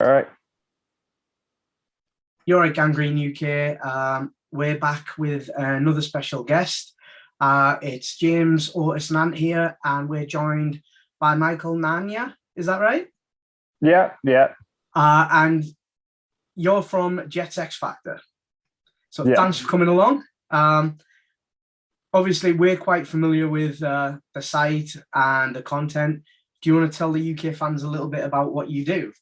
All right. You're right, Gangrene UK. We're back with another special guest. It's James Otis Nant here, and we're joined by Michael Nania. Is that right? Yeah, yeah. And you're from Jets X Factor. So Yeah. thanks for coming along. Obviously, we're quite familiar with the site and the content. Do you want to tell the UK fans a little bit about what you do?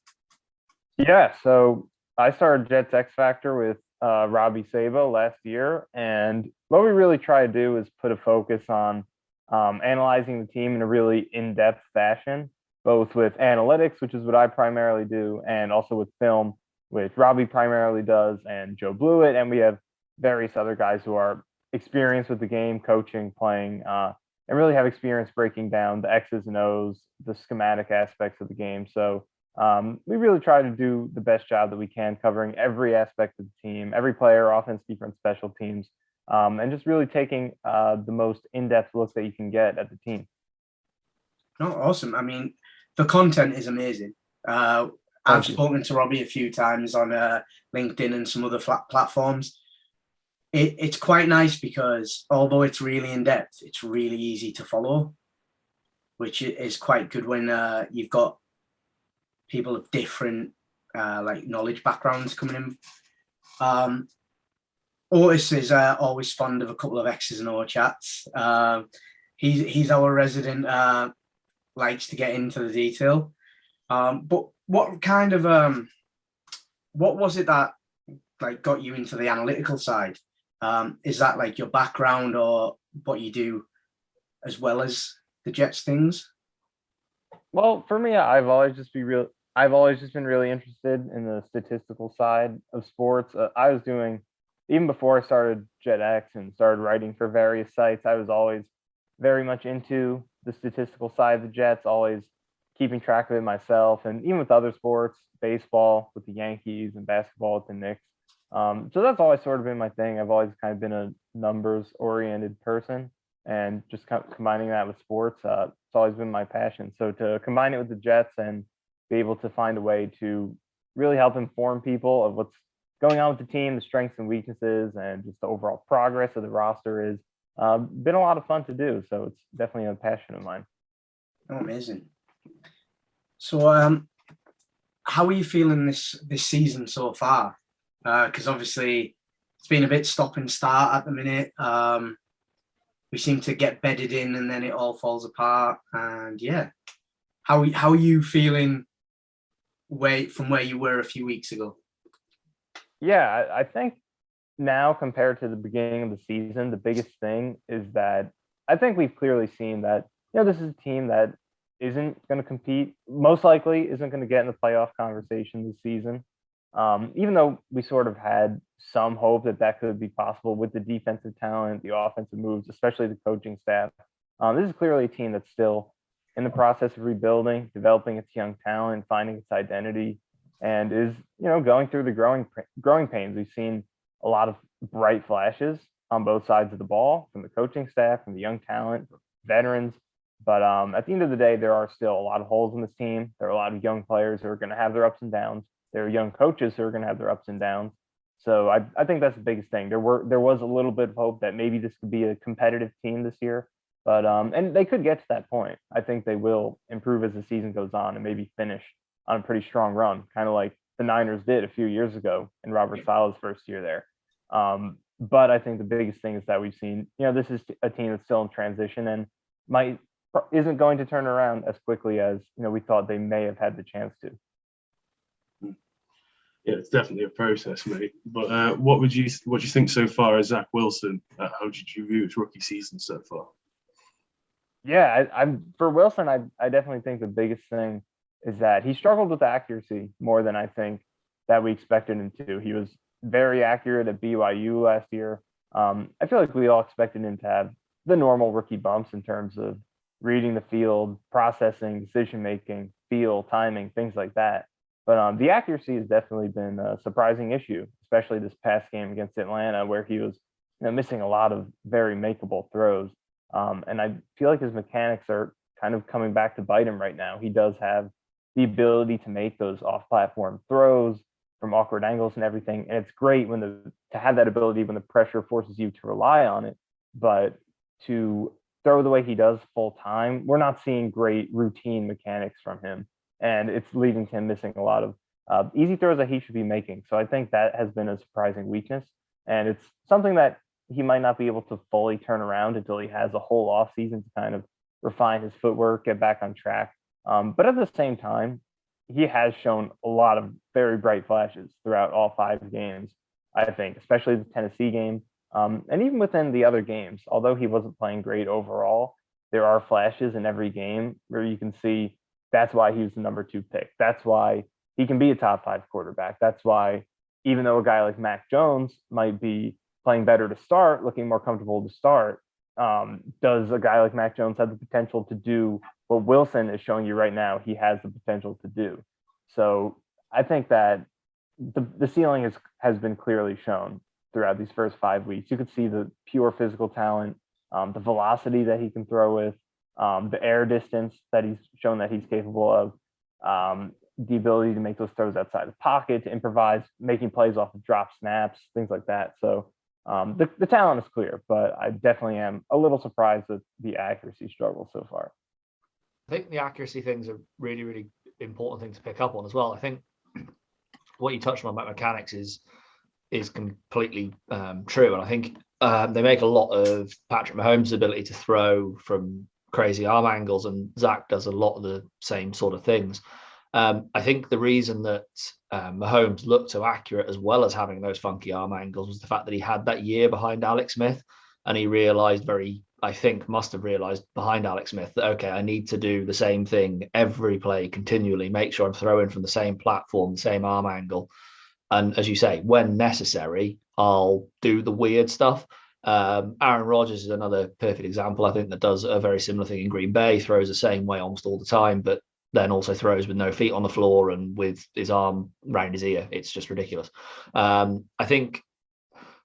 Yeah, so I started Jets X Factor with Robbie Sabo last year, and what we really try to do is put a focus on analyzing the team in a really in-depth fashion, both with analytics, which is what I primarily do, and also with film, which Robbie primarily does, and Joe Blewett, and we have various other guys who are experienced with the game, coaching, playing, and really have experience breaking down the X's and O's, the schematic aspects of the game. So we really try to do the best job that we can, covering every aspect of the team, every player, offense, defense, special teams, and just really taking the most in-depth look that you can get at the team. Oh, awesome. I mean, the content is amazing. I've spoken to Robbie a few times on LinkedIn and some other platforms. It's quite nice because although it's really in-depth, it's really easy to follow, which is quite good when you've got people of different like knowledge backgrounds coming in. Otis is always fond of a couple of X's and O chats. He's our resident, likes to get into the detail. But what kind of what was it that like got you into the analytical side? Is that like your background or what you do as well as the Jets things? Well, for me, I've always just been really interested in the statistical side of sports. I was doing, even before I started JetX and started writing for various sites, I was always very much into the statistical side of the Jets, always keeping track of it myself, and even with other sports, baseball with the Yankees and basketball with the Knicks. So that's always sort of been my thing. I've always kind of been a numbers-oriented person, and just combining that with sports, it's always been my passion. So to combine it with the Jets and be able to find a way to really help inform people of what's going on with the team, the strengths and weaknesses, and just the overall progress of the roster is been a lot of fun to do. So it's definitely a passion of mine. Oh, amazing. So how are you feeling this season so far? Because obviously it's been a bit stop and start at the minute. We seem to get bedded in and then it all falls apart. And yeah, how are you feeling from where you were a few weeks ago? Yeah, I think now compared to the beginning of the season, the biggest thing is that I think we've clearly seen that, this is a team that isn't going to compete, most likely isn't going to get in the playoff conversation this season. Even though we sort of had some hope that could be possible with the defensive talent, the offensive moves, especially the coaching staff. This is clearly a team that's still in the process of rebuilding, developing its young talent, finding its identity, and is, going through the growing pains. We've seen a lot of bright flashes on both sides of the ball from the coaching staff, from the young talent, from veterans. But at the end of the day, there are still a lot of holes in this team. There are a lot of young players who are going to have their ups and downs. There are young coaches who are going to have their ups and downs. So I think that's the biggest thing. There was a little bit of hope that maybe this could be a competitive team this year, but and they could get to that point. I think they will improve as the season goes on and maybe finish on a pretty strong run, kind of like the Niners did a few years ago in Robert Sala's first year there. But I think the biggest thing is that we've seen, this is a team that's still in transition and isn't going to turn around as quickly as we thought they may have had the chance to. Yeah, it's definitely a process, mate. But what do you think so far as Zach Wilson? How did you view his rookie season so far? Yeah, I'm for Wilson. I definitely think the biggest thing is that he struggled with accuracy more than I think that we expected him to. He was very accurate at BYU last year. I feel like we all expected him to have the normal rookie bumps in terms of reading the field, processing, decision making, feel, timing, things like that. But the accuracy has definitely been a surprising issue, especially this past game against Atlanta, where he was missing a lot of very makeable throws. And I feel like his mechanics are kind of coming back to bite him right now. He does have the ability to make those off-platform throws from awkward angles and everything. And it's great to have that ability when the pressure forces you to rely on it. But to throw the way he does full time, we're not seeing great routine mechanics from him. And it's leading to him missing a lot of easy throws that he should be making. So I think that has been a surprising weakness. And it's something that he might not be able to fully turn around until he has a whole off season to kind of refine his footwork, get back on track. But at the same time, he has shown a lot of very bright flashes throughout all 5 games, I think, especially the Tennessee game. And even within the other games, although he wasn't playing great overall, there are flashes in every game where you can see that's why he was the number 2 pick. That's why he can be a top 5 quarterback. That's why, even though a guy like Mac Jones might be playing better to start, looking more comfortable to start, does a guy like Mac Jones have the potential to do what Wilson is showing you right now he has the potential to do? So I think that the ceiling has been clearly shown throughout these first 5 weeks. You could see the pure physical talent, the velocity that he can throw with, the air distance that he's shown that he's capable of, the ability to make those throws outside the pocket, to improvise, making plays off of drop snaps, things like that. So the talent is clear, but I definitely am a little surprised with the accuracy struggle so far. I think the accuracy thing's a really, really important thing to pick up on as well. I think what you touched on about mechanics is completely true. And I think they make a lot of Patrick Mahomes' ability to throw from crazy arm angles, and Zach does a lot of the same sort of things. I think the reason that Mahomes looked so accurate, as well as having those funky arm angles, was the fact that he had that year behind Alex Smith, and he must have realized behind Alex Smith that, okay, I need to do the same thing every play continually, make sure I'm throwing from the same platform, the same arm angle. And as you say, when necessary, I'll do the weird stuff. Aaron Rodgers is another perfect example, I think, that does a very similar thing in Green Bay, throws the same way almost all the time, but then also throws with no feet on the floor and with his arm around his ear. It's just ridiculous. I think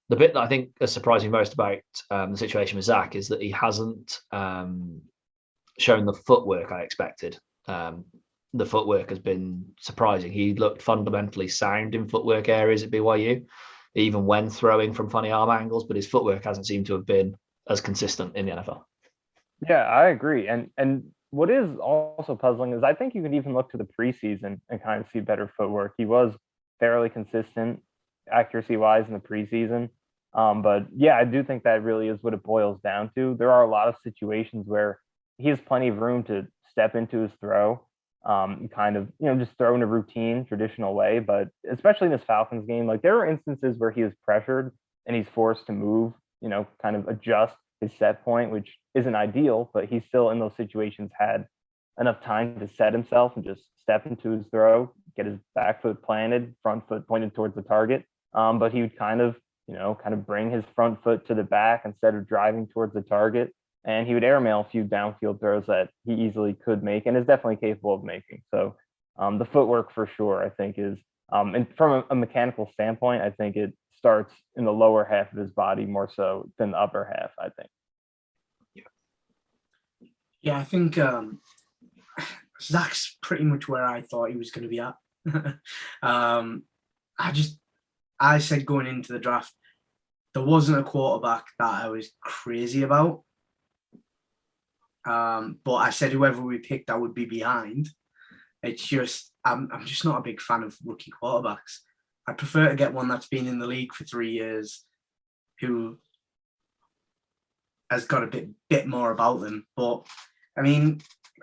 the bit that I think is surprising most about the situation with Zach is that he hasn't shown the footwork I expected. The footwork has been surprising. He looked fundamentally sound in footwork areas at BYU, even when throwing from funny arm angles, but his footwork hasn't seemed to have been as consistent in the NFL. Yeah, I agree. And what is also puzzling is I think you can even look to the preseason and kind of see better footwork. He was fairly consistent accuracy-wise in the preseason. But yeah, I do think that really is what it boils down to. There are a lot of situations where he has plenty of room to step into his throw, kind of, just throw in a routine, traditional way. But especially in this Falcons game, like there are instances where he is pressured and he's forced to move, kind of adjust his set point, which isn't ideal, but he still in those situations had enough time to set himself and just step into his throw, get his back foot planted, front foot pointed towards the target. But he would kind of bring his front foot to the back instead of driving towards the target. And he would airmail a few downfield throws that he easily could make and is definitely capable of making. So the footwork for sure, I think, is, and from a mechanical standpoint, I think it starts in the lower half of his body more so than the upper half, I think. Yeah, I think Zach's pretty much where I thought he was going to be at. I said going into the draft, there wasn't a quarterback that I was crazy about. But I said whoever we picked, I would be behind. It's just, I'm just not a big fan of rookie quarterbacks. I prefer to get one that's been in the league for 3 years, who has got a bit more about them. But I mean,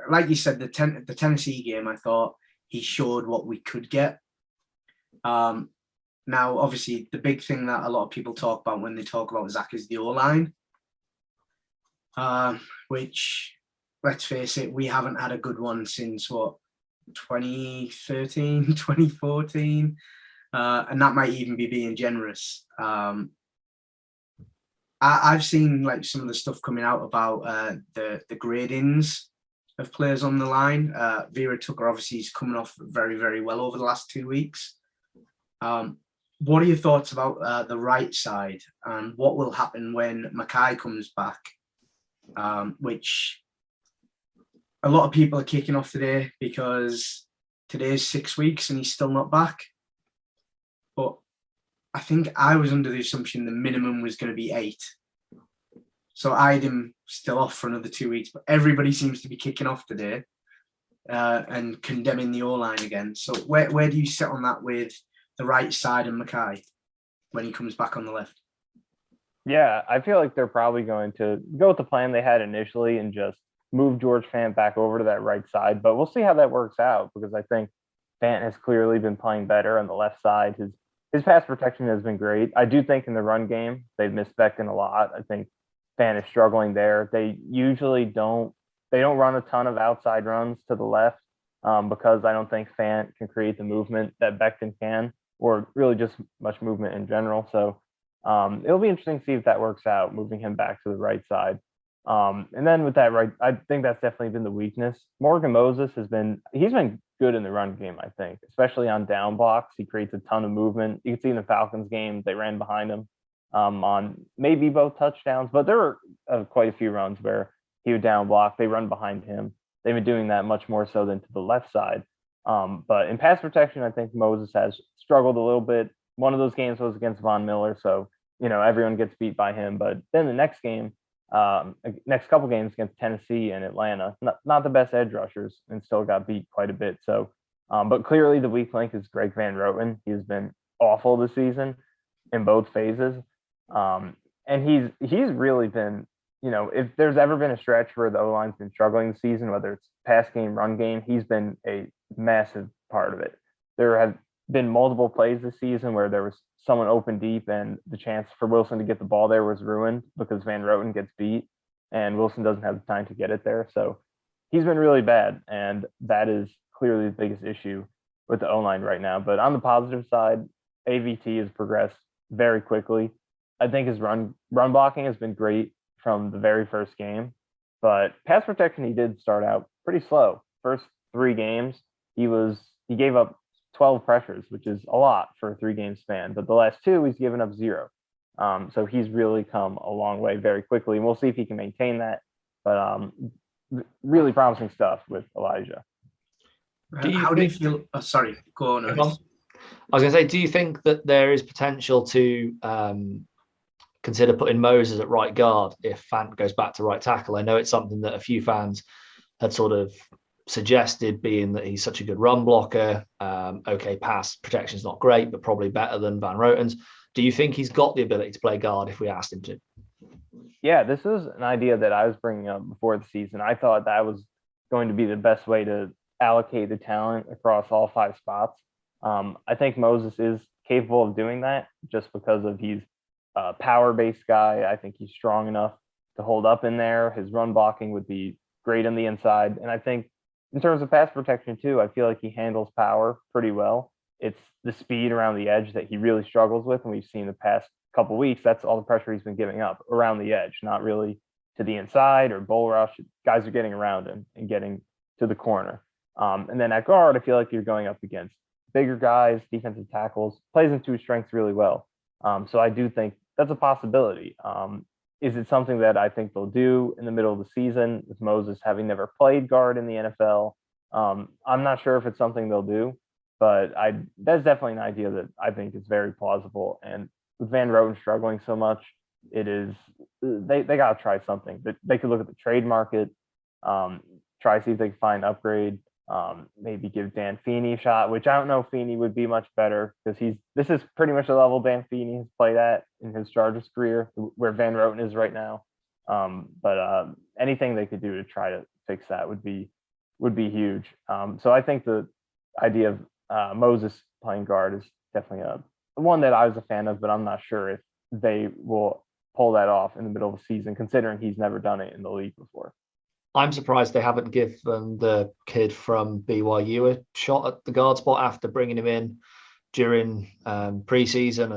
like you said, the Tennessee game, I thought he showed what we could get. Now, obviously, the big thing that a lot of people talk about when they talk about Zach is the O-line, which, let's face it, we haven't had a good one since, 2013, 2014, and that might even be being generous. I've seen like some of the stuff coming out about the gradings of players on the line. Vera Tucker obviously is coming off very, very well over the last 2 weeks. What are your thoughts about the right side and what will happen when Mackay comes back, which a lot of people are kicking off today because today's 6 weeks and he's still not back. But I think I was under the assumption the minimum was going to be 8. So I had him still off for another 2 weeks. But everybody seems to be kicking off today and condemning the O-line again. So where do you sit on that with the right side and Mackay when he comes back on the left? Yeah, I feel like they're probably going to go with the plan they had initially and just move George Fant back over to that right side. But we'll see how that works out because I think Fant has clearly been playing better on the left side. His pass protection has been great. I do think in the run game, they've missed Becton a lot. I think Fant is struggling there. They usually don't run a ton of outside runs to the left because I don't think Fant can create the movement that Becton can, or really just much movement in general. So it'll be interesting to see if that works out, moving him back to the right side. And then with that right, I think that's definitely been the weakness. Morgan Moses he's been good in the run game, I think, especially on down blocks. He creates a ton of movement. You can see in the Falcons game, they ran behind him on maybe both touchdowns, but there were quite a few runs where he would down block. They run behind him. They've been doing that much more so than to the left side. But in pass protection, I think Moses has struggled a little bit. One of those games was against Von Miller, so everyone gets beat by him. But then the next couple games against Tennessee and Atlanta, not the best edge rushers, and still got beat quite a bit. So, but clearly the weak link is Greg Van Roten. He's been awful this season in both phases, and he's really been. If there's ever been a stretch where the O-line's been struggling this season, whether it's pass game, run game, he's been a massive part of it. There have been multiple plays this season where there was someone open deep and the chance for Wilson to get the ball there was ruined because Van Roten gets beat and Wilson doesn't have the time to get it there. So he's been really bad, and that is clearly the biggest issue with the O-line right now. But on the positive side, AVT has progressed very quickly. I think his run blocking has been great from the very first game, but pass protection, he did start out pretty slow. First 3 games, he gave up 12 pressures, which is a lot for a 3-game span, but the last 2, he's given up 0. So he's really come a long way very quickly, and we'll see if he can maintain that. But really promising stuff with Elijah. How do you feel? Oh, sorry, go on. I was going to say, do you think that there is potential to consider putting Moses at right guard if Fant goes back to right tackle? I know it's something that a few fans had sort of suggested, being that he's such a good run blocker. Okay, pass protection is not great, but probably better than Van Roten's. Do you think he's got the ability to play guard if we asked him to? Yeah, this is an idea that I was bringing up before the season. I thought that was going to be the best way to allocate the talent across all 5 spots. I think Moses is capable of doing that just because of he's a power-based guy. I think he's strong enough to hold up in there. His run blocking would be great on the inside. And I think in terms of pass protection too, I feel like he handles power pretty well. It's the speed around the edge that he really struggles with. And we've seen the past couple weeks, that's all the pressure he's been giving up around the edge, not really to the inside or bull rush. Guys are getting around him and getting to the corner. And then at guard, I feel like you're going up against bigger guys, defensive tackles, plays into his strengths really well. So I do think that's a possibility. Is it something that I think they'll do in the middle of the season with Moses having never played guard in the NFL? I'm not sure if it's something they'll do, but that's definitely an idea that I think is very plausible. And with Van Roten struggling so much, they got to try something. They could look at the trade market, try see if they can find an upgrade. Maybe give Dan Feeney a shot, which I don't know if Feeney would be much better because this is pretty much the level Dan Feeney has played at in his Chargers career, where Van Roten is right now. But anything they could do to try to fix that would be huge. So I think the idea of Moses playing guard is definitely one that I was a fan of, but I'm not sure if they will pull that off in the middle of the season, considering he's never done it in the league before. I'm surprised they haven't given the kid from BYU a shot at the guard spot after bringing him in during preseason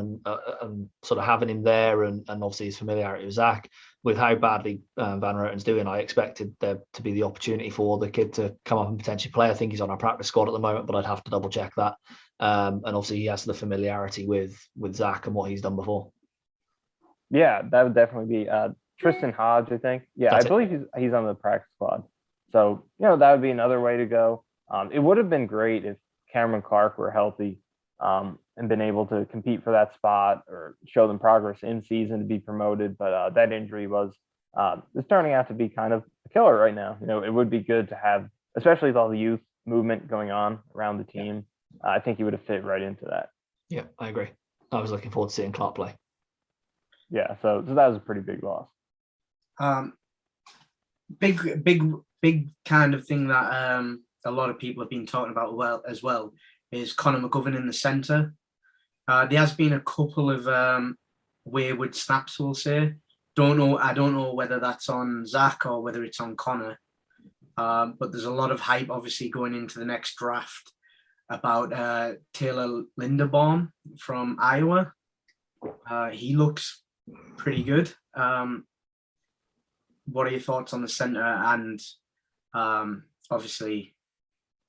and sort of having him there and obviously his familiarity with Zach. With how badly Van Roten's doing, I expected there to be the opportunity for the kid to come up and potentially play. I think he's on our practice squad at the moment, but I'd have to double check that. And obviously he has the familiarity with Zach and what he's done before. Yeah, that would definitely be Tristan Hodge, I think. Yeah, I believe he's on the practice squad. So, that would be another way to go. It would have been great if Cameron Clark were healthy and been able to compete for that spot or show them progress in season to be promoted. But that injury was it's turning out to be kind of a killer right now. It would be good to have, especially with all the youth movement going on around the team. I think he would have fit right into that. Yeah, I agree. I was looking forward to seeing Clark play. Yeah, so that was a pretty big loss. Big kind of thing that a lot of people have been talking about as well is Conor McGovern in the centre. There has been a couple of wayward snaps, we'll say. I don't know whether that's on Zach or whether it's on Conor. But there's a lot of hype, obviously, going into the next draft about Taylor Linderbaum from Iowa. He looks pretty good. What are your thoughts on the center and obviously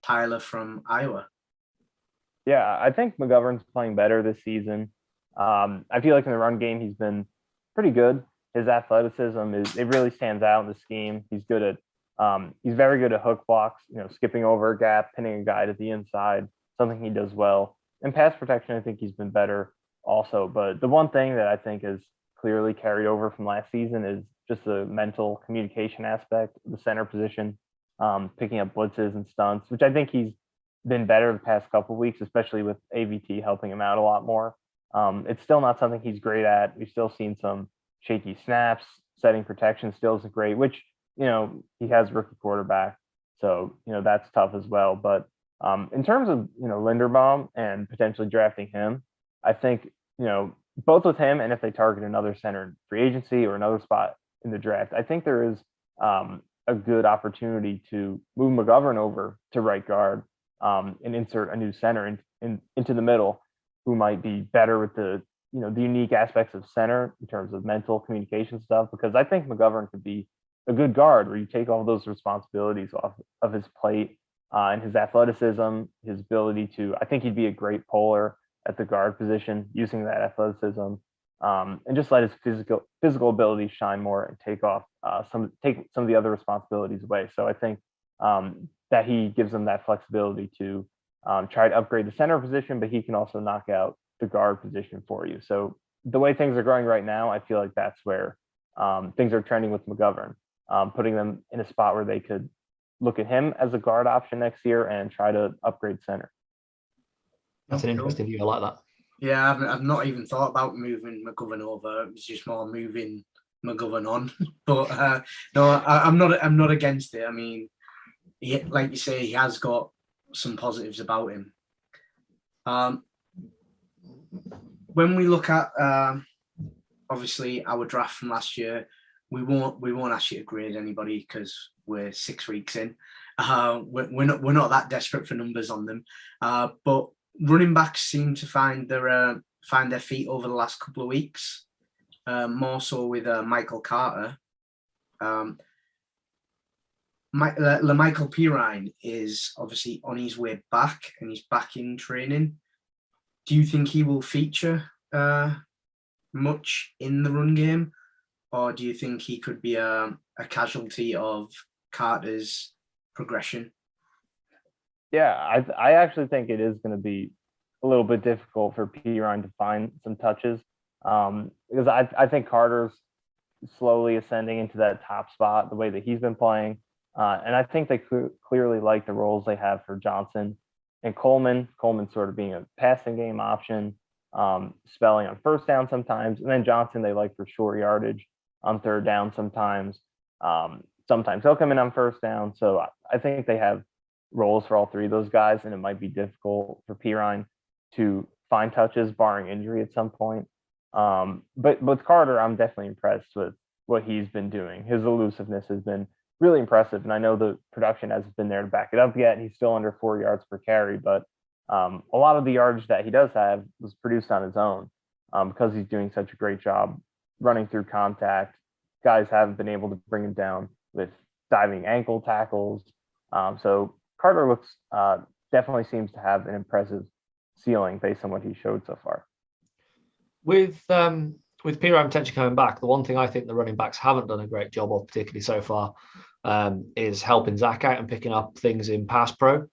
Tyler from Iowa? Yeah, I think McGovern's playing better this season. I feel like in the run game, he's been pretty good. His athleticism it really stands out in the scheme. He's good at he's very good at hook blocks, skipping over a gap, pinning a guy to the inside, something he does well. And pass protection, I think he's been better also. But the one thing that I think is clearly carried over from last season is just the mental communication aspect of the center position, picking up blitzes and stunts, which I think he's been better the past couple of weeks, especially with AVT helping him out a lot more. It's still not something he's great at. We've still seen some shaky snaps, setting protection still isn't great, which, he has a rookie quarterback. So, that's tough as well. But in terms of, Linderbaum and potentially drafting him, I think, both with him and if they target another center in free agency or another spot in the draft, I think there is a good opportunity to move McGovern over to right guard and insert a new center into the middle who might be better with the unique aspects of center in terms of mental communication stuff, because I think McGovern could be a good guard where you take all those responsibilities off of his plate and his athleticism, his ability to, I think he'd be a great puller at the guard position using that athleticism and just let his physical abilities shine more and take some of the other responsibilities away. So I think that he gives them that flexibility to try to upgrade the center position, but he can also knock out the guard position for you. So the way things are going right now, I feel like that's where things are trending with McGovern, putting them in a spot where they could look at him as a guard option next year and try to upgrade center. That's an interesting view. I like that. Yeah, I've not even thought about moving McGovern over. It was just more moving McGovern on. But no, I'm not against it. I mean, like you say, he has got some positives about him. When we look at obviously our draft from last year, we won't ask you to grade anybody because we're 6 weeks in. We're not that desperate for numbers on them. But running backs seem to find their feet over the last couple of weeks. More so with Michael Carter. Michael Pirine is obviously on his way back and he's back in training. Do you think he will feature much in the run game, or do you think he could be a casualty of Carter's progression? Yeah, I actually think it is going to be a little bit difficult for Pirine to find some touches because I think Carter's slowly ascending into that top spot the way that he's been playing. And I think they clearly like the roles they have for Johnson and Coleman. Coleman sort of being a passing game option, spelling on first down sometimes. And then Johnson they like for short yardage on third down sometimes. Sometimes he'll come in on first down. So I think they have roles for all three of those guys, and it might be difficult for Pirine to find touches barring injury at some point. But with Carter, I'm definitely impressed with what he's been doing. His elusiveness has been really impressive, and I know the production hasn't been there to back it up yet. He's still under 4 yards per carry, but a lot of the yardage that he does have was produced on his own because he's doing such a great job running through contact. Guys haven't been able to bring him down with diving ankle tackles. So Carter looks definitely seems to have an impressive ceiling based on what he showed so far. With Pirine potentially coming back, the one thing I think the running backs haven't done a great job of, particularly so far, is helping Zach out and picking up things in pass pro.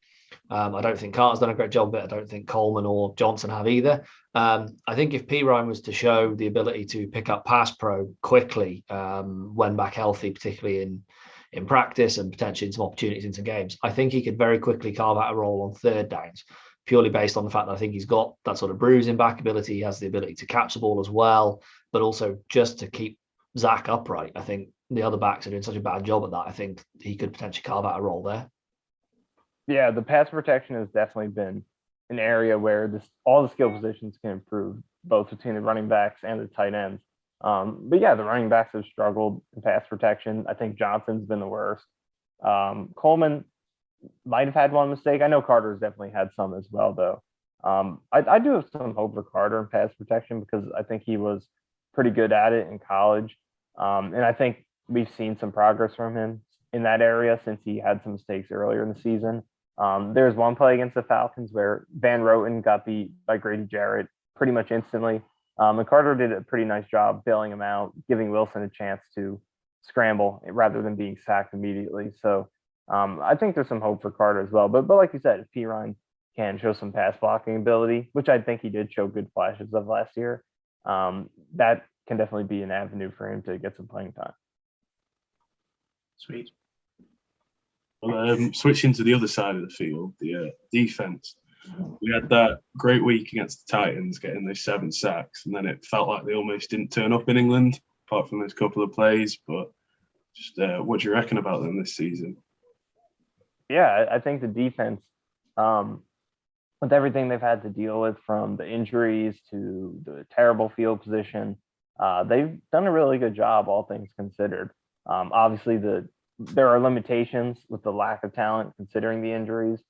I don't think Carter's done a great job of it. I don't think Coleman or Johnson have either. I think if P. Ryan was to show the ability to pick up pass pro quickly when back healthy, particularly in practice and potentially in some opportunities in some games, I think he could very quickly carve out a role on third downs, purely based on the fact that I think he's got that sort of bruising back ability. He has the ability to catch the ball as well, but also just to keep Zach upright. I think the other backs are doing such a bad job at that. I think he could potentially carve out a role there. Yeah, the pass protection has definitely been an area where all the skill positions can improve, both between the running backs and the tight ends. But yeah, the running backs have struggled in pass protection. I think Johnson's been the worst. Coleman might have had one mistake. I know Carter's definitely had some as well, though. I do have some hope for Carter in pass protection because I think he was pretty good at it in college. And I think we've seen some progress from him in that area since he had some mistakes earlier in the season. There's one play against the Falcons where Van Roten got beat by Grady Jarrett pretty much instantly. And Carter did a pretty nice job bailing him out, giving Wilson a chance to scramble rather than being sacked immediately. So I think there's some hope for Carter as well. But like you said, if P. Ryan can show some pass blocking ability, which I think he did show good flashes of last year, that can definitely be an avenue for him to get some playing time. Sweet. Well, switching to the other side of the field, the defense. We had that great week against the Titans, getting those 7 sacks, and then it felt like they almost didn't turn up in England, apart from those couple of plays. But just what do you reckon about them this season? Yeah, I think the defense, with everything they've had to deal with, from the injuries to the terrible field position, they've done a really good job, all things considered. Obviously, there are limitations with the lack of talent considering the injuries.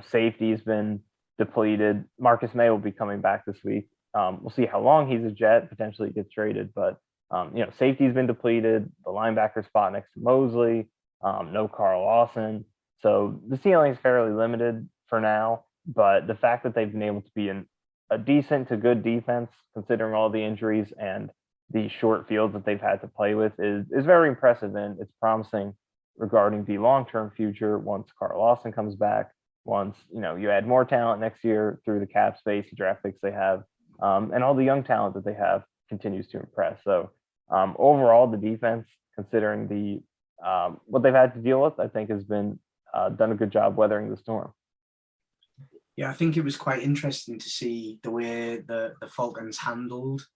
Safety's been depleted. Marcus May will be coming back this week. We'll see how long he's a Jet, potentially gets traded, but safety's been depleted. The linebacker spot next to Mosley, no Carl Lawson. So the ceiling is fairly limited for now, but the fact that they've been able to be a decent to good defense, considering all the injuries and the short fields that they've had to play with, is very impressive, and it's promising regarding the long-term future once Carl Lawson comes back, once you add more talent next year through the cap space, the draft picks they have, and all the young talent that they have continues to impress. So overall, the defense, considering the what they've had to deal with, I think has been done a good job weathering the storm. Yeah, I think it was quite interesting to see the way the Falcons handled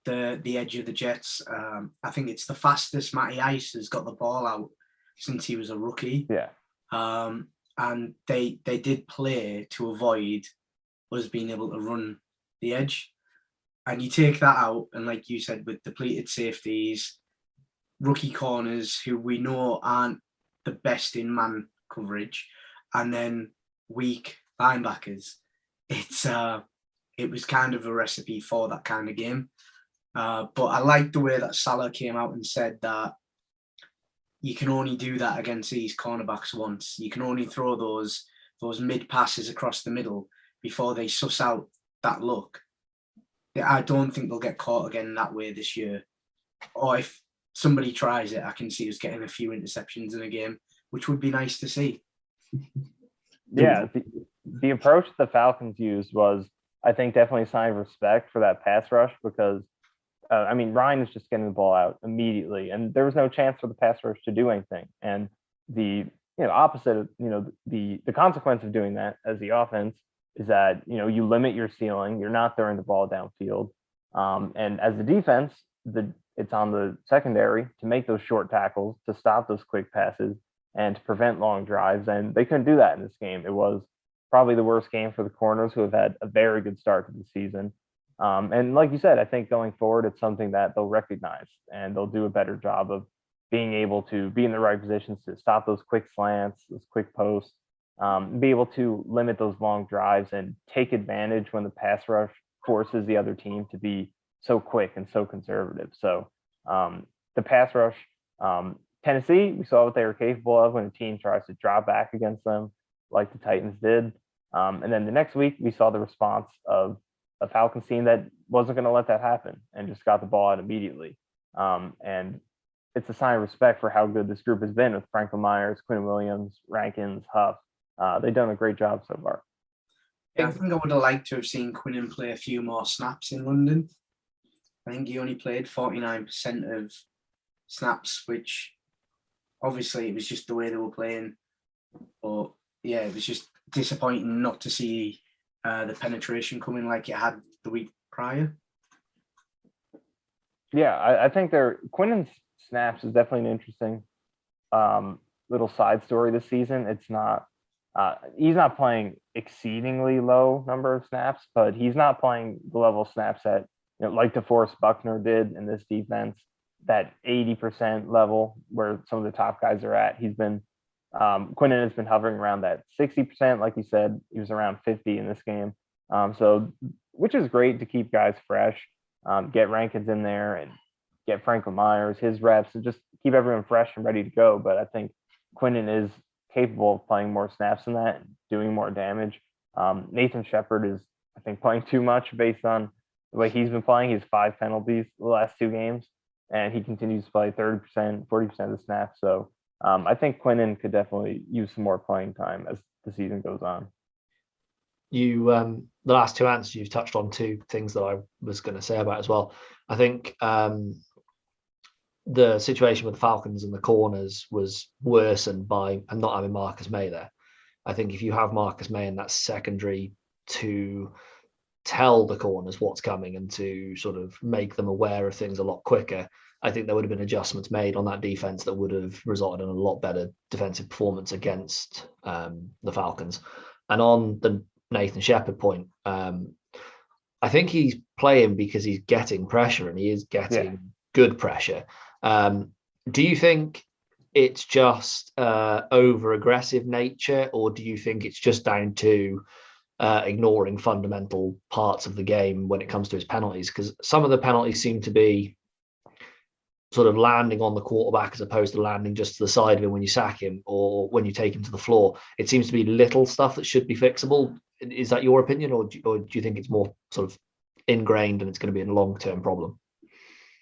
the edge of the Jets. I think it's the fastest Matty Ice has got the ball out since he was a rookie. Yeah. And they did play to avoid us being able to run the edge. And you take that out, and like you said, with depleted safeties, rookie corners who we know aren't the best in man coverage, and then weak linebackers, it was kind of a recipe for that kind of game. But I like the way that Salah came out and said that you can only do that against these cornerbacks once. You can only throw those mid passes across the middle before they suss out that look. I don't think they'll get caught again that way this year. Or if somebody tries it, I can see us getting a few interceptions in a game, which would be nice to see. Yeah, the approach the Falcons used was, I think, definitely a sign of respect for that pass rush, because Ryan is just getting the ball out immediately, and there was no chance for the pass rush to do anything. And the opposite of the consequence of doing that as the offense is that you limit your ceiling. You're not throwing the ball downfield, and as the defense, it's on the secondary to make those short tackles, to stop those quick passes, and to prevent long drives. And they couldn't do that in this game. It was probably the worst game for the corners, who have had a very good start to the season. And like you said, I think going forward, it's something that they'll recognize, and they'll do a better job of being able to be in the right positions to stop those quick slants, those quick posts, be able to limit those long drives and take advantage when the pass rush forces the other team to be so quick and so conservative. So the pass rush, Tennessee, we saw what they were capable of when a team tries to drop back against them, like the Titans did. And then the next week, we saw the response of a Falcons team that wasn't going to let that happen and just got the ball out immediately. And it's a sign of respect for how good this group has been with Franklin Myers, Quinn Williams, Rankins, Huff, they've done a great job so far. Yeah, I think I would have liked to have seen Quinnen play a few more snaps in London. I think he only played 49% of snaps, which obviously it was just the way they were playing. But yeah, it was just disappointing not to see the penetration coming like it had the week prior. Yeah, I think Quinnen's snaps is definitely an interesting little side story this season. It's not he's not playing exceedingly low number of snaps, but he's not playing the level of snaps that like DeForest Buckner did in this defense, that 80% level where some of the top guys are at. He's been Quinnen has been hovering around that 60%, like you said. He was around 50 in this game, so which is great to keep guys fresh, get Rankins in there and get Franklin Myers his reps and just keep everyone fresh and ready to go. But I think Quinnen is capable of playing more snaps than that and doing more damage. Nathan Shepard is, I think, playing too much based on the way he's been playing. He has 5 penalties the last 2 games, and he continues to play 30%, 40% of the snaps. So I think Quinnen could definitely use some more playing time as the season goes on. You, the last 2 answers, you've touched on 2 things that I was going to say about as well. I think the situation with the Falcons and the corners was worsened by not having Marcus May there. I think if you have Marcus May in that secondary to tell the corners what's coming and to sort of make them aware of things a lot quicker, I think there would have been adjustments made on that defense that would have resulted in a lot better defensive performance against the Falcons. And on the Nathan Shepard point, I think he's playing because he's getting pressure, and he is getting good pressure. Do you think it's just over aggressive nature, or do you think it's just down to ignoring fundamental parts of the game when it comes to his penalties? Because some of the penalties seem to be sort of landing on the quarterback as opposed to landing just to the side of him when you sack him or when you take him to the floor. It seems to be little stuff that should be fixable. Is that your opinion, or do you think it's more sort of ingrained and it's going to be a long-term problem?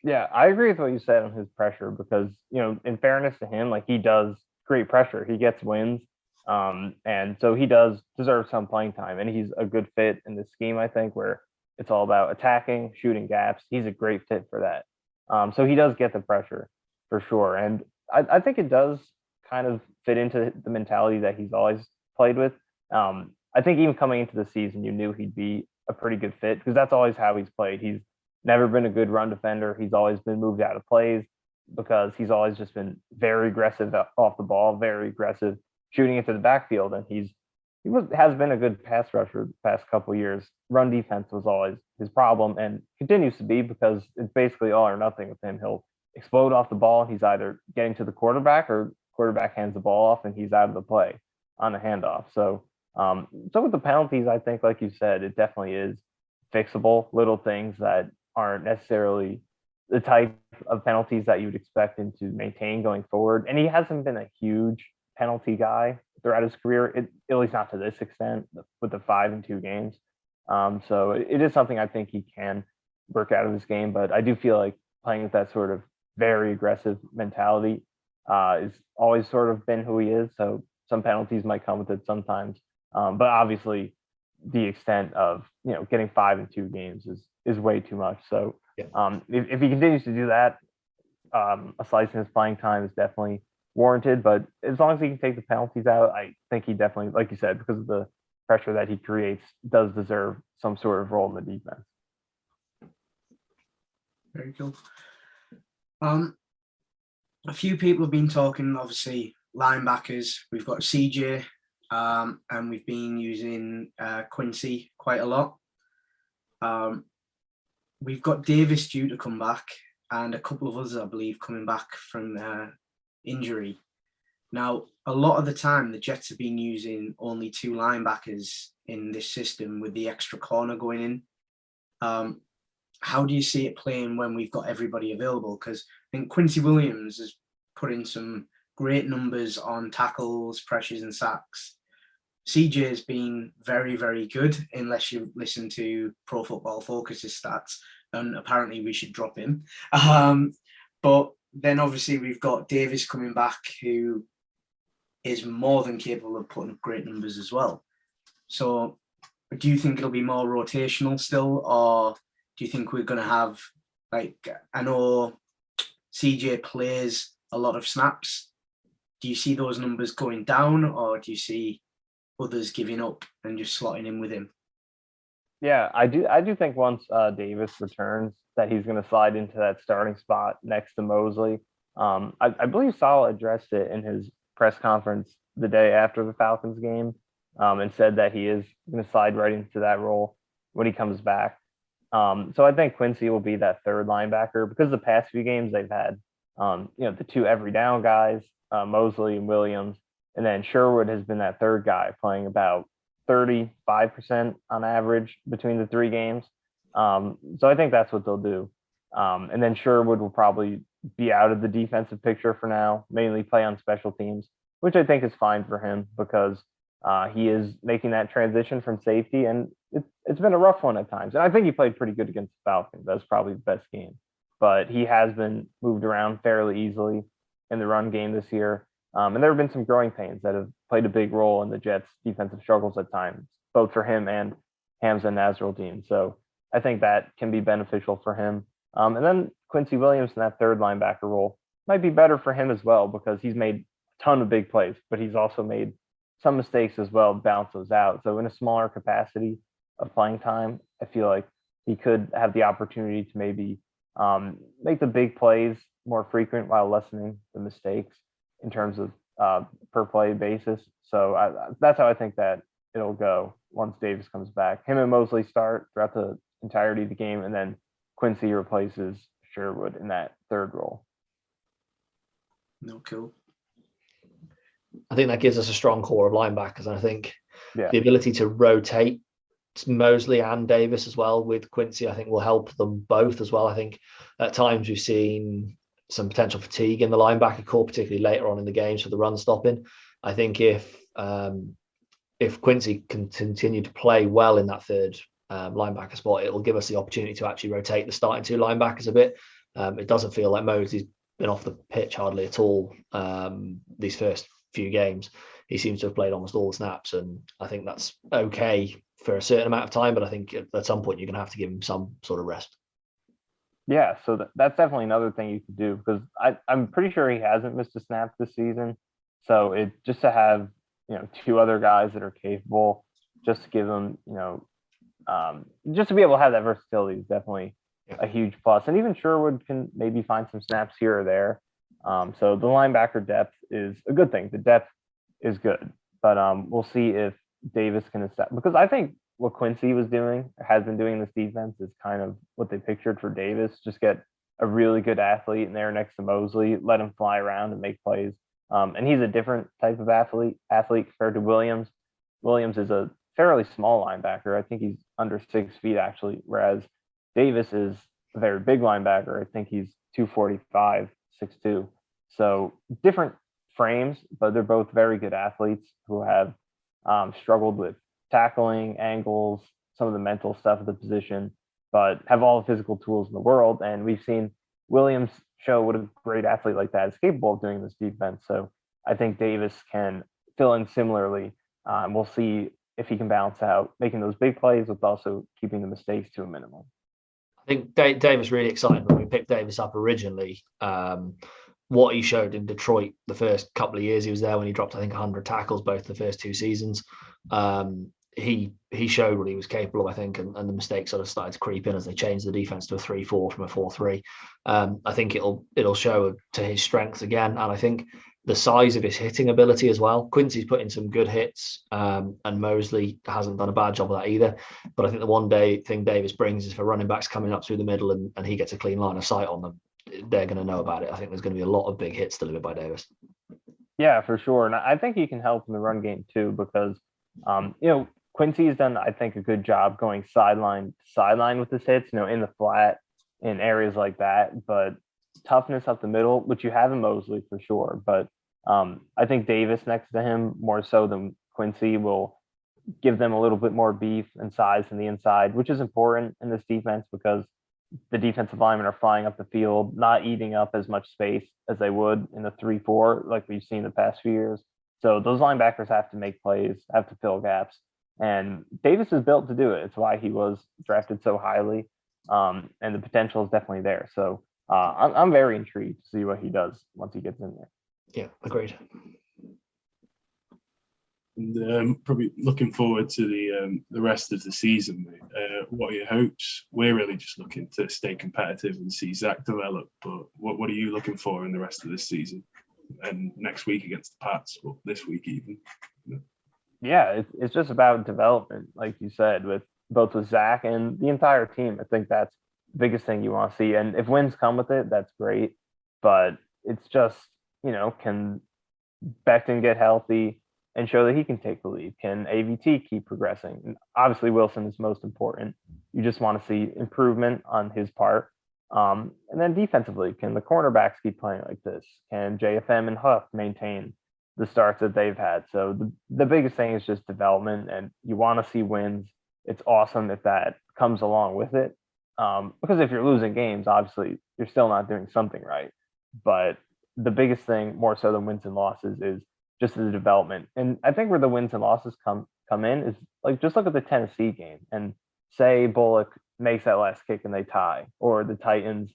Yeah, I agree with what you said on his pressure because, in fairness to him, like, he does great pressure. He gets wins. And so he does deserve some playing time, and he's a good fit in this scheme, I think, where it's all about attacking, shooting gaps. He's a great fit for that. So he does get the pressure for sure. And I think it does kind of fit into the mentality that he's always played with. I think even coming into the season, you knew he'd be a pretty good fit because that's always how he's played. He's never been a good run defender. He's always been moved out of plays because he's always just been very aggressive off the ball, very aggressive shooting into the backfield. And he has been a good pass rusher the past couple of years. Run defense was always his problem and continues to be because it's basically all or nothing with him. He'll explode off the ball. He's either getting to the quarterback or quarterback hands the ball off and he's out of the play on a handoff. So with the penalties, I think, like you said, it definitely is fixable, little things that aren't necessarily the type of penalties that you would expect him to maintain going forward. And he hasn't been a huge penalty guy throughout his career, at least not to this extent with the 5 and 2 games. So it is something I think he can work out of his game, but I do feel like playing with that sort of very aggressive mentality is always sort of been who he is. So some penalties might come with it sometimes. But obviously the extent of, getting 5 and 2 games is way too much. So if he continues to do that, a slice in his playing time is definitely warranted, but as long as he can take the penalties out, I think he definitely, like you said, because of the pressure that he creates, does deserve some sort of role in the defense. Very cool. A few people have been talking, obviously, linebackers. We've got CJ, and we've been using Quincy quite a lot. We've got Davis due to come back, and a couple of others, I believe, coming back from injury. Now, a lot of the time, the Jets have been using only 2 linebackers in this system with the extra corner going in. How do you see it playing when we've got everybody available? Because I think Quincy Williams has put in some great numbers on tackles, pressures, and sacks. CJ has been very, very good, unless you listen to Pro Football Focus's stats, and apparently we should drop him. But then obviously we've got Davis coming back, who is more than capable of putting up great numbers as well. So do you think it'll be more rotational still, or do you think we're going to have, like, I know CJ plays a lot of snaps. Do you see those numbers going down, or do you see others giving up and just slotting in with him? Yeah, I do think once Davis returns that he's going to slide into that starting spot next to Mosley. I believe Sal addressed it in his press conference the day after the Falcons game, and said that he is going to slide right into that role when he comes back. So I think Quincy will be that third linebacker because the past few games they've had, the two every down guys, Mosley and Williams, and then Sherwood has been that third guy playing about 35% on average between the three games. So I think that's what they'll do. And then Sherwood will probably be out of the defensive picture for now, mainly play on special teams, which I think is fine for him because he is making that transition from safety, and it's been a rough one at times. And I think he played pretty good against the Falcons. That was probably the best game. But he has been moved around fairly easily in the run game this year. And there have been some growing pains that have played a big role in the Jets' defensive struggles at times, both for him and Hamza Nasruddin. So I think that can be beneficial for him. And then Quincy Williams in that third linebacker role might be better for him as well because he's made a ton of big plays, but he's also made some mistakes as well, bounce those out. So in a smaller capacity of playing time, I feel like he could have the opportunity to maybe make the big plays more frequent while lessening the mistakes in terms of per play basis. So that's how I think that it'll go once Davis comes back. Him and Mosley start throughout the entirety of the game, and then Quincy replaces Sherwood in that third role. No, cool. I think that gives us a strong core of linebackers. And I think Yeah. the ability to rotate Mosley and Davis as well with Quincy, I think will help them both as well. I think at times we've seen some potential fatigue in the linebacker core, particularly later on in the games for the run stopping. I think if Quincy can continue to play well in that third linebacker spot, it will give us the opportunity to actually rotate the starting two linebackers a bit. It doesn't feel like Mosley's been off the pitch hardly at all these first few games. He seems to have played almost all the snaps, and I think that's okay for a certain amount of time, but I think at some point you're going to have to give him some sort of rest. Yeah, so that's definitely another thing you could do because I'm pretty sure he hasn't missed a snap this season. So it just to have two other guys that are capable, just to give them just to be able to have that versatility is definitely a huge plus. And even Sherwood can maybe find some snaps here or there. So the linebacker depth is a good thing. The depth is good, but we'll see if Davis can establish, because I think what Quincy was doing, has been doing in this defense is kind of what they pictured for Davis. Just get a really good athlete in there next to Mosley, let him fly around and make plays. And he's a different type of athlete compared to Williams. Williams is a fairly small linebacker. I think he's under 6 feet actually, whereas Davis is a very big linebacker. I think he's 245, 6'2". So different frames, but they're both very good athletes who have struggled with tackling, angles, some of the mental stuff of the position, but have all the physical tools in the world. And we've seen Williams show what a great athlete like that is capable of doing in this defense. So I think Davis can fill in similarly. We'll see if he can balance out making those big plays with also keeping the mistakes to a minimum. I think Davis really excited when we picked Davis up originally. What he showed in Detroit the first couple of years he was there, when he dropped, I think, 100 tackles both the first two seasons. He showed what he was capable of, I think, and the mistakes sort of started to creep in as they changed the defense to a 3-4 from a 4-3. I think it'll show to his strengths again, and I think the size of his hitting ability as well. Quincy's put in some good hits, and Mosley hasn't done a bad job of that either. But I think the one thing Davis brings is for running backs coming up through the middle and he gets a clean line of sight on them, they're going to know about it. I think there's going to be a lot of big hits delivered by Davis. Yeah, for sure. And I think he can help in the run game too, because, Quincy's done, I think, a good job going sideline to sideline with his hits, in the flat, in areas like that. But toughness up the middle, which you have in Mosley for sure. But I think Davis next to him, more so than Quincy, will give them a little bit more beef and size in the inside, which is important in this defense because the defensive linemen are flying up the field, not eating up as much space as they would in the 3-4 like we've seen the past few years. So those linebackers have to make plays, have to fill gaps. And Davis is built to do it. It's why he was drafted so highly. And the potential is definitely there. So I'm very intrigued to see what he does once he gets in there. Yeah, agreed. And probably looking forward to the rest of the season. What are your hopes? We're really just looking to stay competitive and see Zach develop. But what are you looking for in the rest of this season? And next week against the Pats, or this week even? Yeah, it's just about development, like you said, with both with Zach and the entire team. I think that's the biggest thing you want to see. And if wins come with it, that's great. But it's just, can Becton get healthy and show that he can take the lead? Can AVT keep progressing? And obviously, Wilson is most important. You just want to see improvement on his part. And then defensively, can the cornerbacks keep playing like this? Can JFM and Huff maintain the starts that they've had? So the biggest thing is just development, and you want to see wins. It's awesome if that comes along with it. Because if you're losing games, obviously you're still not doing something right. But the biggest thing, more so than wins and losses, is just the development. And I think where the wins and losses come in is like, just look at the Tennessee game and say Bullock makes that last kick and they tie, or the Titans,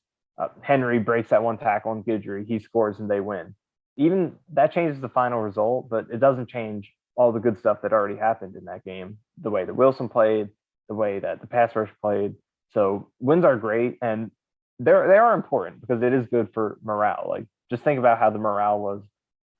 Henry breaks that one tackle on Guidry, he scores and they win. Even that changes the final result, but it doesn't change all the good stuff that already happened in that game, the way that Wilson played, the way that the pass rush played. So wins are great, and they are important because it is good for morale. Like, just think about how the morale was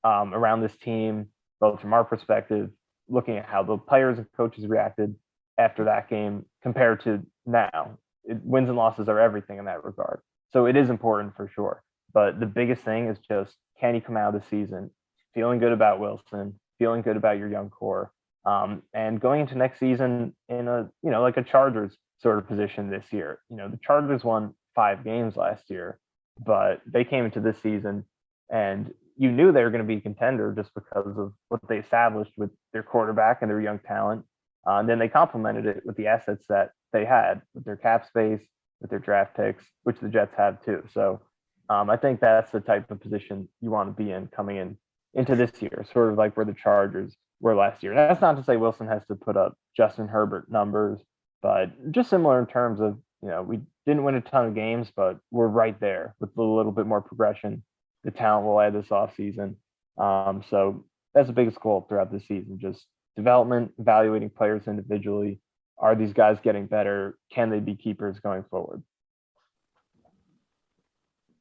around this team, both from our perspective, looking at how the players and coaches reacted after that game compared to now. Wins and losses are everything in that regard. So it is important for sure. But the biggest thing is just, can you come out of the season feeling good about Wilson, feeling good about your young core, and going into next season in a, like a Chargers sort of position this year. The Chargers won 5 games last year, but they came into this season and you knew they were going to be a contender just because of what they established with their quarterback and their young talent. And then they complemented it with the assets that they had, with their cap space, with their draft picks, which the Jets have too. So I think that's the type of position you want to be in coming into this year, sort of like where the Chargers were last year. And that's not to say Wilson has to put up Justin Herbert numbers, but just similar in terms of, we didn't win a ton of games, but we're right there with a little bit more progression. The talent will add this offseason. So that's the biggest goal throughout the season, just development, evaluating players individually. Are these guys getting better? Can they be keepers going forward?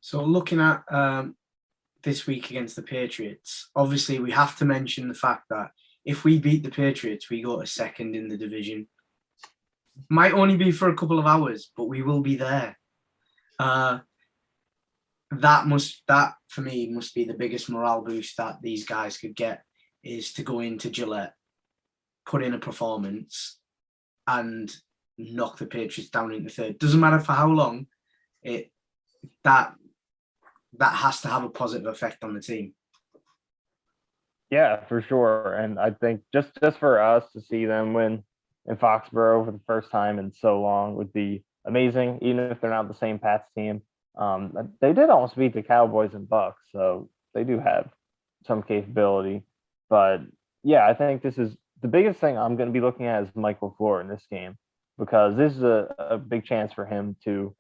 So looking at this week against the Patriots, obviously we have to mention the fact that if we beat the Patriots, we go to second in the division. Might only be for a couple of hours, but we will be there. That for me must be the biggest morale boost that these guys could get, is to go into Gillette, put in a performance, and knock the Patriots down in the third. Doesn't matter for how long. That has to have a positive effect on the team. Yeah, for sure. And I think just for us to see them win in Foxborough for the first time in so long would be amazing, even if they're not the same Pats team. They did almost beat the Cowboys and Bucks, so they do have some capability. But yeah, I think this is the biggest thing I'm going to be looking at is Michael LaFleur in this game, because this is a big chance for him to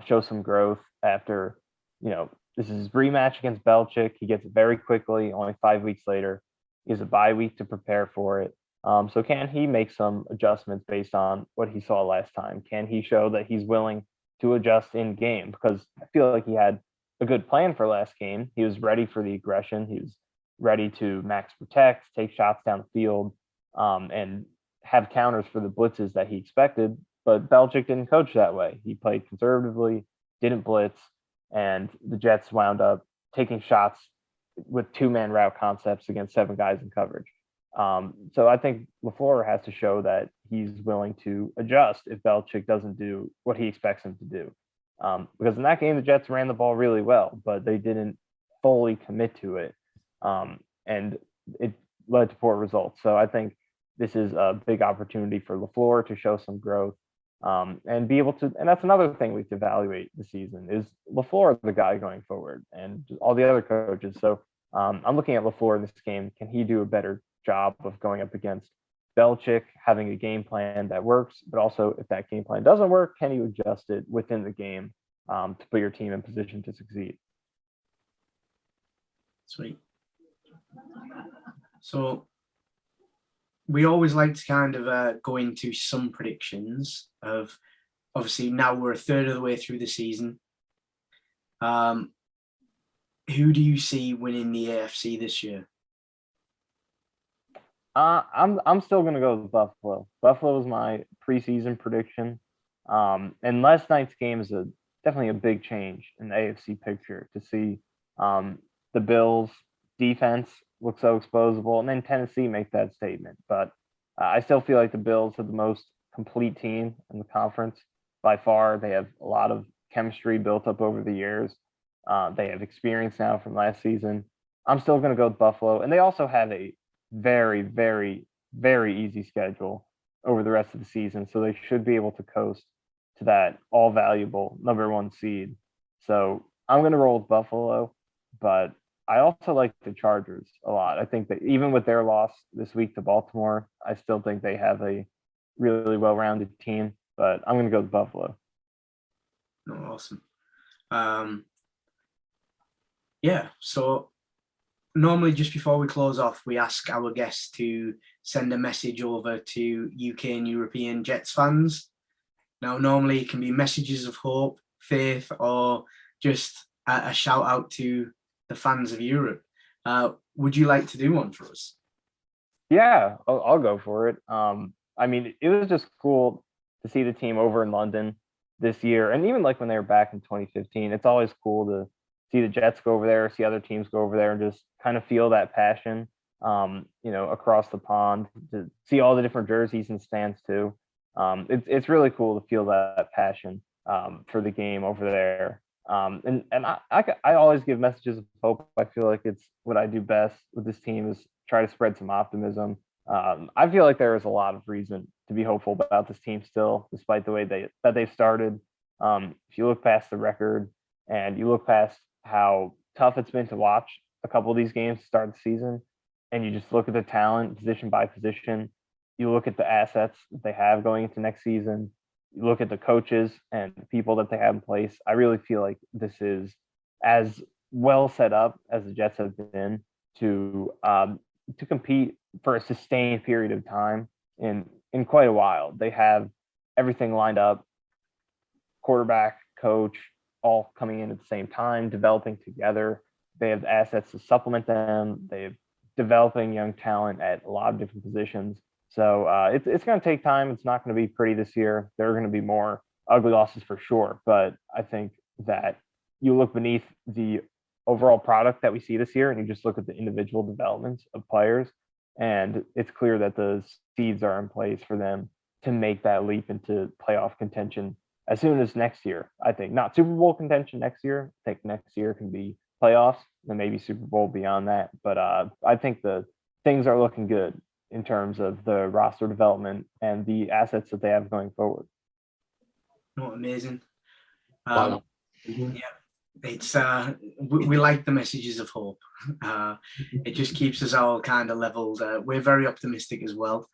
show some growth after, this is his rematch against Belichick. He gets it very quickly, only 5 weeks later. He has a bye week to prepare for it. So can he make some adjustments based on what he saw last time? Can he show that he's willing to adjust in game? Because I feel like he had a good plan for last game. He was ready for the aggression. He was ready to max protect, take shots down the field, and have counters for the blitzes that he expected. But Belichick didn't coach that way. He played conservatively, didn't blitz, and the Jets wound up taking shots with 2-man route concepts against 7 guys in coverage. So I think LaFleur has to show that he's willing to adjust if Belichick doesn't do what he expects him to do. Because in that game, the Jets ran the ball really well, but they didn't fully commit to it. And it led to poor results. So I think this is a big opportunity for LaFleur to show some growth, and be able to, and that's another thing we have to evaluate the season, is LaFleur the guy going forward and all the other coaches. So I'm looking at LaFleur in this game. Can he do a better job of going up against Belichick, having a game plan that works, but also if that game plan doesn't work, can you adjust it within the game to put your team in position to succeed? Sweet. So we always like to kind of go into some predictions of, obviously now we're a third of the way through the season. Who do you see winning the AFC this year? I'm still gonna go with Buffalo. Buffalo was my preseason prediction. And last night's game is definitely a big change in the AFC picture to see the Bills defense look so exposable, and then Tennessee make that statement. But I still feel like the Bills are the most complete team in the conference by far. They have a lot of chemistry built up over the years. They have experience now from last season. I'm still going to go with Buffalo, and they also have a very, very, very easy schedule over the rest of the season, so they should be able to coast to that all valuable #1 seed. So I'm going to roll with Buffalo, but I also like the Chargers a lot. I think that even with their loss this week to Baltimore, I still think they have a really well-rounded team, but I'm going to go with Buffalo. Oh, awesome. Yeah, so normally just before we close off, we ask our guests to send a message over to UK and European Jets fans. Now, normally it can be messages of hope, faith, or just a shout out to the fans of Europe. Would you like to do one for us? Yeah, I'll go for it. I mean, it was just cool to see the team over in London this year, and even like when they were back in 2015. It's always cool to see the Jets go over there, see other teams go over there, and just kind of feel that passion, across the pond. To see all the different jerseys and stands too. It's really cool to feel that passion for the game over there. I always give messages of hope. I feel like it's what I do best with this team is try to spread some optimism. I feel like there is a lot of reason to be hopeful about this team still, despite the way they've started. If you look past the record and you look past how tough it's been to watch a couple of these games to start the season, and you just look at the talent position by position, you look at the assets that they have going into next season, you look at the coaches and the people that they have in place, I really feel like this is as well set up as the Jets have been to compete for a sustained period of time in quite a while. They have everything lined up, quarterback, coach, all coming in at the same time, developing together. They have assets to supplement them. They have developing young talent at a lot of different positions. So it's going to take time. It's not going to be pretty this year. There are going to be more ugly losses for sure. But I think that you look beneath the overall product that we see this year and you just look at the individual developments of players. And it's clear that the seeds are in place for them to make that leap into playoff contention as soon as next year. I think not Super Bowl contention next year. I think next year can be playoffs and maybe Super Bowl beyond that. But I think the things are looking good in terms of the roster development and the assets that they have going forward. Oh, amazing. Wow. Yeah, it's we like the messages of hope. It just keeps us all kind of leveled. We're very optimistic as well.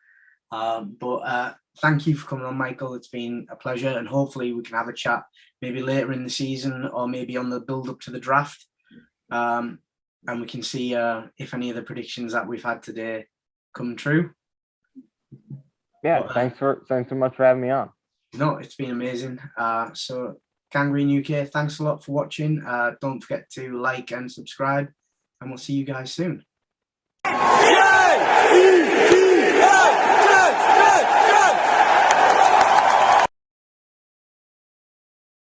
But thank you for coming on, Michael. It's been a pleasure, and hopefully we can have a chat maybe later in the season or maybe on the build up to the draft, and we can see if any of the predictions that we've had today come true. Yeah, but, thanks so much for having me on. No, it's been amazing. So Gangrene UK, thanks a lot for watching. Don't forget to like and subscribe, and we'll see you guys soon.